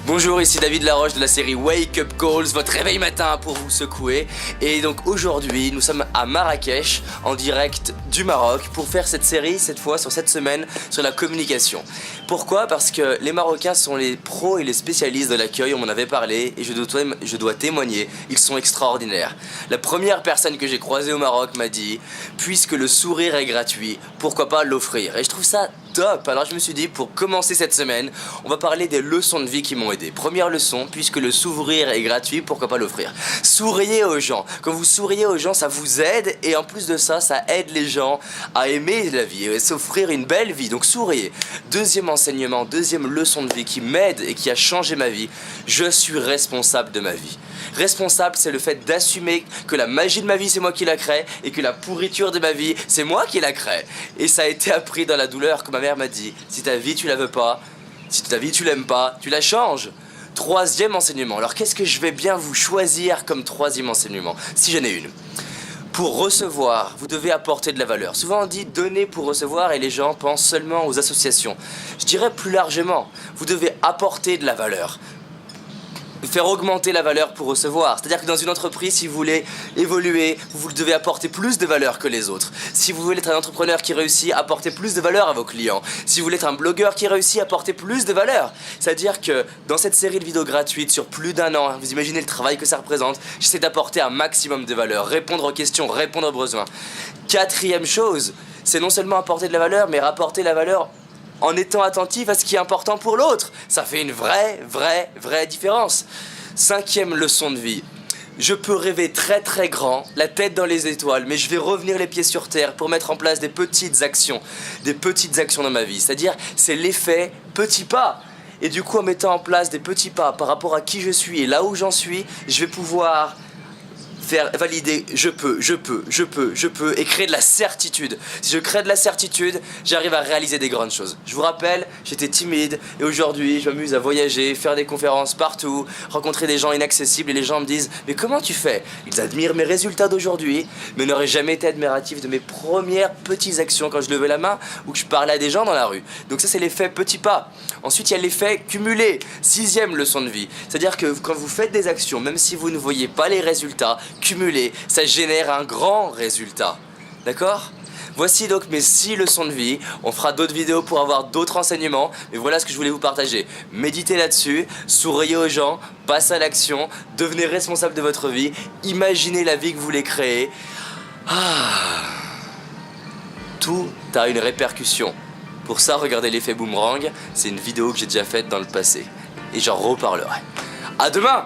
Bonjour, ici David Laroche de la série Wake Up Calls, votre réveil matin pour vous secouer. Et donc aujourd'hui, nous sommes à Marrakech, en direct du Maroc, pour faire cette série, cette fois, sur cette semaine, sur la communication. Pourquoi? Parce que les Marocains sont les pros et les spécialistes de l'accueil, on m'en avait parlé, et je dois témoigner, ils sont extraordinaires. La première personne que j'ai croisée au Maroc m'a dit, puisque le sourire est gratuit, pourquoi pas l'offrir? Et je trouve ça top. Alors je me suis dit, pour commencer cette semaine, on va parler des leçons de vie qui m'ont aidé. Première leçon, puisque le sourire est gratuit, pourquoi pas l'offrir? Souriez aux gens. Quand vous souriez aux gens, ça vous aide, et en plus de ça, ça aide les gens à aimer la vie et s'offrir une belle vie. Donc souriez. Deuxième enseignement, deuxième leçon de vie qui m'aide et qui a changé ma vie, je suis responsable de ma vie. Responsable, c'est le fait d'assumer que la magie de ma vie, c'est moi qui la crée, et que la pourriture de ma vie, c'est moi qui la crée. Et ça a été appris dans la douleur, que ma mère m'a dit, si ta vie tu la veux pas, si ta vie tu l'aimes pas, tu la changes. Troisième enseignement. Alors qu'est-ce que je vais bien vous choisir comme troisième enseignement, si j'en ai une? Pour recevoir, vous devez apporter de la valeur. Souvent on dit donner pour recevoir et les gens pensent seulement aux associations. Je dirais plus largement, vous devez apporter de la valeur. Faire augmenter la valeur pour recevoir. C'est-à-dire que dans une entreprise, si vous voulez évoluer, vous devez apporter plus de valeur que les autres. Si vous voulez être un entrepreneur qui réussit, apportez plus de valeur à vos clients. Si vous voulez être un blogueur qui réussit, apportez plus de valeur. C'est-à-dire que dans cette série de vidéos gratuites sur plus d'1 an, vous imaginez le travail que ça représente, j'essaie d'apporter un maximum de valeur, répondre aux questions, répondre aux besoins. Quatrième chose, c'est non seulement apporter de la valeur, mais rapporter la valeur en étant attentif à ce qui est important pour l'autre. Ça fait une vraie différence. Cinquième leçon de vie. Je peux rêver très grand, la tête dans les étoiles, mais je vais revenir les pieds sur terre pour mettre en place des petites actions dans ma vie. C'est-à-dire, c'est l'effet petit pas. Et du coup, en mettant en place des petits pas par rapport à qui je suis et là où j'en suis, je vais pouvoir faire valider je peux, et créer de la certitude. Si je crée de la certitude, j'arrive à réaliser des grandes choses. Je vous rappelle, j'étais timide et aujourd'hui je m'amuse à voyager, faire des conférences partout, rencontrer des gens inaccessibles et les gens me disent mais comment tu fais? Ils admirent mes résultats d'aujourd'hui mais n'auraient jamais été admiratifs de mes premières petites actions quand je levais la main ou que je parlais à des gens dans la rue. Donc ça c'est l'effet petit pas. Ensuite il y a l'effet cumulé. Sixième leçon de vie. C'est-à-dire que quand vous faites des actions, même si vous ne voyez pas les résultats, cumulé, ça génère un grand résultat. D'accord? Voici donc mes 6 leçons de vie. On fera d'autres vidéos pour avoir d'autres enseignements. Mais voilà ce que je voulais vous partager. Méditez là-dessus, souriez aux gens, passez à l'action, devenez responsable de votre vie, imaginez la vie que vous voulez créer. Tout a une répercussion. Pour ça, regardez l'effet boomerang. C'est une vidéo que j'ai déjà faite dans le passé. Et j'en reparlerai. À demain!